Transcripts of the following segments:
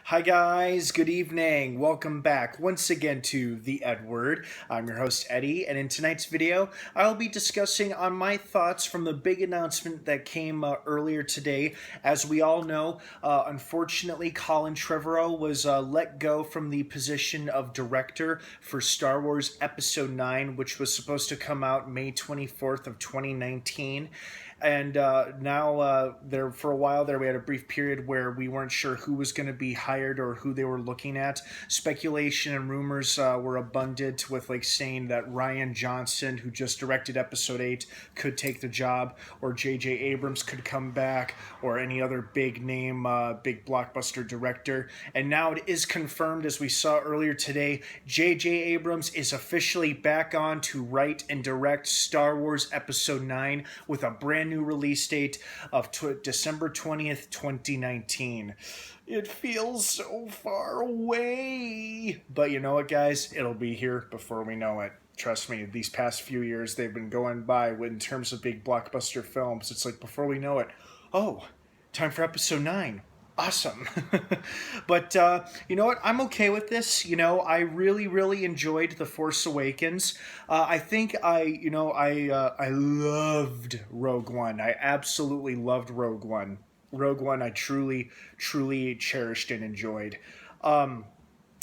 Hi guys, good evening. Welcome back once again to the EdWord. I'm your host Eddie, and in tonight's video, I'll be discussing on my thoughts from the big announcement that came earlier today. As we all know, unfortunately, Colin Trevorrow was let go from the position of director for Star Wars Episode 9, which was supposed to come out May 24th of 2019. And now there for a while there we had a brief period where we weren't sure who was going to be hired or who they were looking at. Speculation and rumors were abundant with saying that Ryan Johnson, who just directed episode 8, could take the job, or J.J. Abrams could come back, or any other big name big blockbuster director. And now it is confirmed, as we saw earlier today, J.J. Abrams is officially back on to write and direct Star Wars Episode 9 with a brand new release date of December 20th, 2019. It feels so far away. But you know what, guys? It'll be here before we know it. Trust me, these past few years, they've been going by in terms of big blockbuster films. It's like before we know it, oh, time for Episode 9. Awesome. But you know what? I'm okay with this. I really enjoyed The Force Awakens. I think I loved Rogue One. I absolutely loved Rogue One. Rogue One I truly cherished and enjoyed. And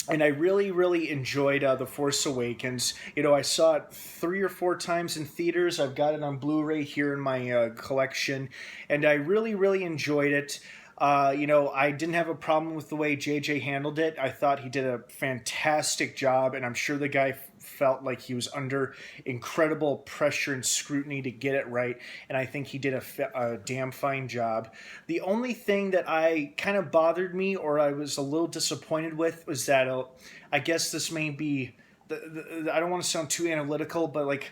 I really enjoyed The Force Awakens. I saw it 3 or 4 times in theaters. I've got it on Blu-ray here in my collection. And I really enjoyed it. I didn't have a problem with the way JJ handled it. I thought he did a fantastic job, and I'm sure the guy felt like he was under incredible pressure and scrutiny to get it right, and I think he did a damn fine job. The only thing that I kind of bothered me, or I was a little disappointed with, was that I guess this may be, I don't want to sound too analytical, but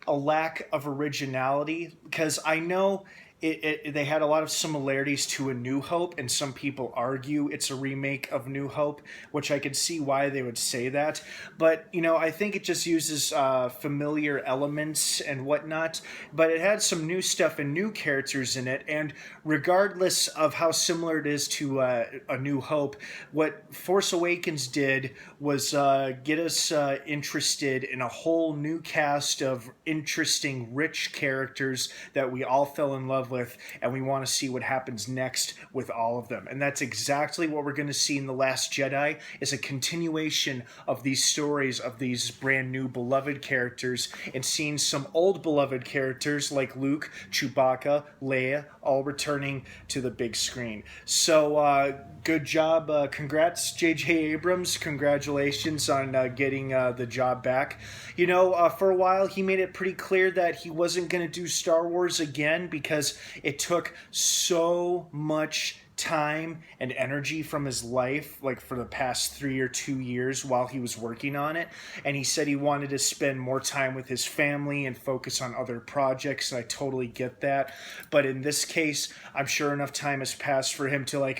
a lack of originality, because I know they had a lot of similarities to A New Hope, and some people argue it's a remake of New Hope, which I could see why they would say that. But, I think it just uses familiar elements and whatnot, but it had some new stuff and new characters in it, and regardless of how similar it is to A New Hope, what Force Awakens did was get us interested in a whole new cast of interesting, rich characters that we all fell in love with, and we want to see what happens next with all of them. And that's exactly what we're going to see in The Last Jedi, is a continuation of these stories of these brand new beloved characters, and seeing some old beloved characters like Luke, Chewbacca, Leia, all returning to the big screen. So good job. Congrats, J.J. Abrams. Congratulations on getting the job back. For a while he made it pretty clear that he wasn't going to do Star Wars again because it took so much time and energy from his life, for the past 3 or 2 years while he was working on it. And he said he wanted to spend more time with his family and focus on other projects, and I totally get that. But in this case, I'm sure enough time has passed for him to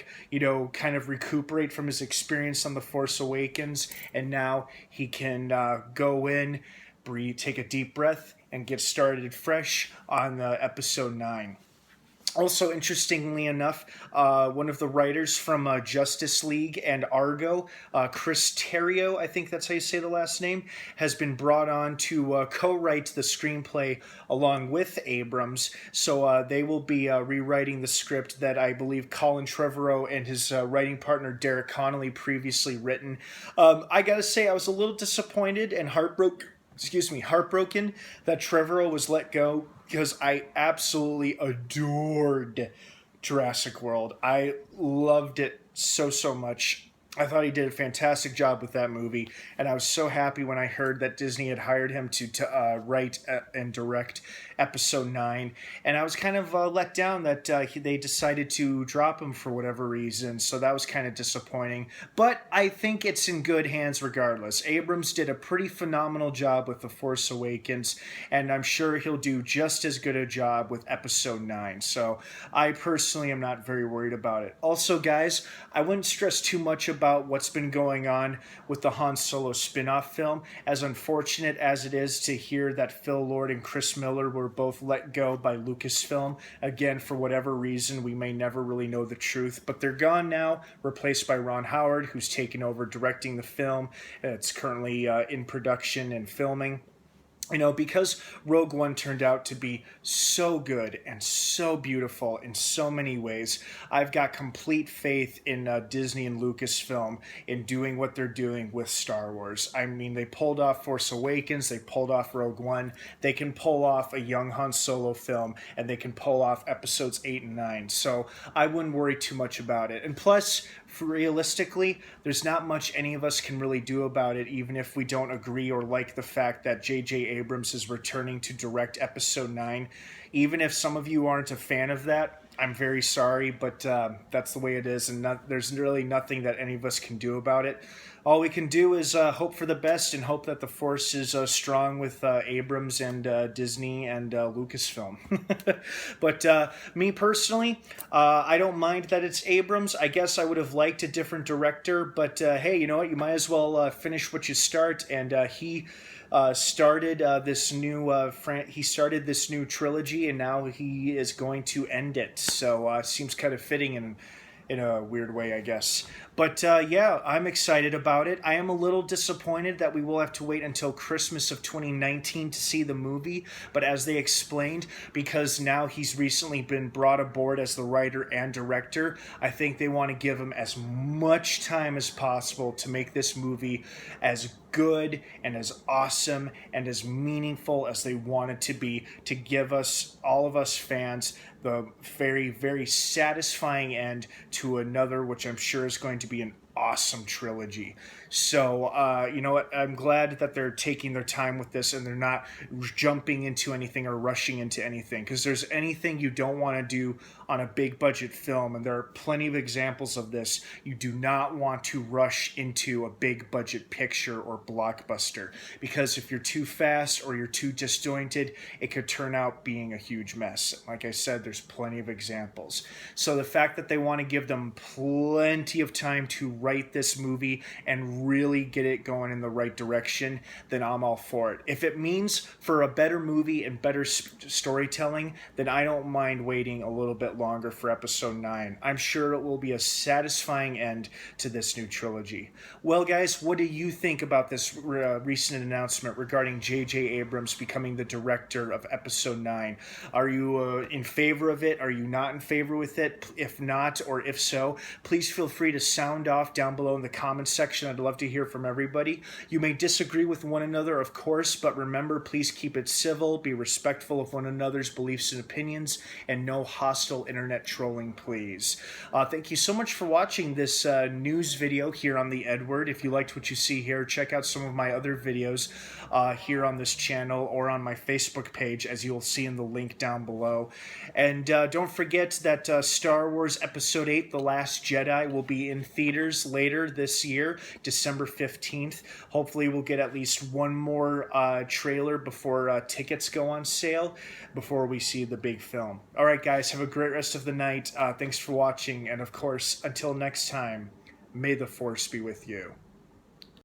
kind of recuperate from his experience on The Force Awakens, and now he can go in, breathe, take a deep breath, and get started fresh on Episode 9. Also, interestingly enough, one of the writers from Justice League and Argo, Chris Terrio, I think that's how you say the last name, has been brought on to co-write the screenplay along with Abrams. So they will be rewriting the script that I believe Colin Trevorrow and his writing partner Derek Connolly previously written. I gotta say, I was a little disappointed and heartbroken that Trevorrow was let go, because I absolutely adored Jurassic World. I loved it so much. I thought he did a fantastic job with that movie, and I was so happy when I heard that Disney had hired him to write and direct Episode 9, and I was kind of let down that they decided to drop him for whatever reason, so that was kind of disappointing, but I think it's in good hands regardless. Abrams did a pretty phenomenal job with The Force Awakens, and I'm sure he'll do just as good a job with Episode 9, so I personally am not very worried about it. Also, guys, I wouldn't stress too much about about what's been going on with the Han Solo spin-off film, as unfortunate as it is to hear that Phil Lord and Chris Miller were both let go by Lucasfilm. Again, for whatever reason, we may never really know the truth, but they're gone now, replaced by Ron Howard, who's taken over directing the film. It's currently in production and filming. You know, because Rogue One turned out to be so good and so beautiful in so many ways, I've got complete faith in Disney and Lucasfilm in doing what they're doing with Star Wars. I mean, they pulled off Force Awakens, they pulled off Rogue One, they can pull off a young Han Solo film, and they can pull off episodes 8 and 9. So I wouldn't worry too much about it. And plus, realistically, there's not much any of us can really do about it, even if we don't agree or like the fact that J.J. Abrams is returning to direct Episode 9. Even if some of you aren't a fan of that, I'm very sorry, but that's the way it is, and there's really nothing that any of us can do about it. All we can do is hope for the best and hope that the Force is strong with Abrams and Disney and Lucasfilm. But me personally, I don't mind that it's Abrams. I guess I would have liked a different director, but hey, you know what? You might as well finish what you start, and he started this new he started this new trilogy, and now he is going to end it. So seems kind of fitting in a weird way, I guess. But yeah, I'm excited about it. I am a little disappointed that we will have to wait until Christmas of 2019 to see the movie. But as they explained, because now he's recently been brought aboard as the writer and director, I think they want to give him as much time as possible to make this movie as good and as awesome and as meaningful as they want it to be, to give us, all of us fans, the very, very satisfying end to another, which I'm sure is going to be an awesome trilogy. So, you know what? I'm glad that they're taking their time with this and they're not jumping into anything or rushing into anything. Because there's anything you don't want to do on a big budget film, and there are plenty of examples of this, you do not want to rush into a big budget picture or blockbuster. Because if you're too fast or you're too disjointed, it could turn out being a huge mess. Like I said, there's plenty of examples. So the fact that they want to give them plenty of time to write this movie and really get it going in the right direction, then I'm all for it. If it means for a better movie and better storytelling, then I don't mind waiting a little bit longer for episode 9. I'm sure it will be a satisfying end to this new trilogy. Well, guys, what do you think about this recent announcement regarding J.J. Abrams becoming the director of episode 9? Are you in favor of it? Are you not in favor with it? If not, or if so, please feel free to sound off down below in the comments section. I'd love to hear from everybody. You may disagree with one another, of course, but remember, please keep it civil, be respectful of one another's beliefs and opinions, and no hostile internet trolling, please. Thank you so much for watching this news video here on the EdWord. If you liked what you see here, check out some of my other videos here on this channel or on my Facebook page, as you'll see in the link down below. And don't forget that Star Wars Episode 8, The Last Jedi, will be in theaters later this year, December 15th. Hopefully we'll get at least one more trailer before tickets go on sale, before we see the big film. All right, guys, have a great rest of the night. Thanks for watching, and of course, until next time, may the Force be with you.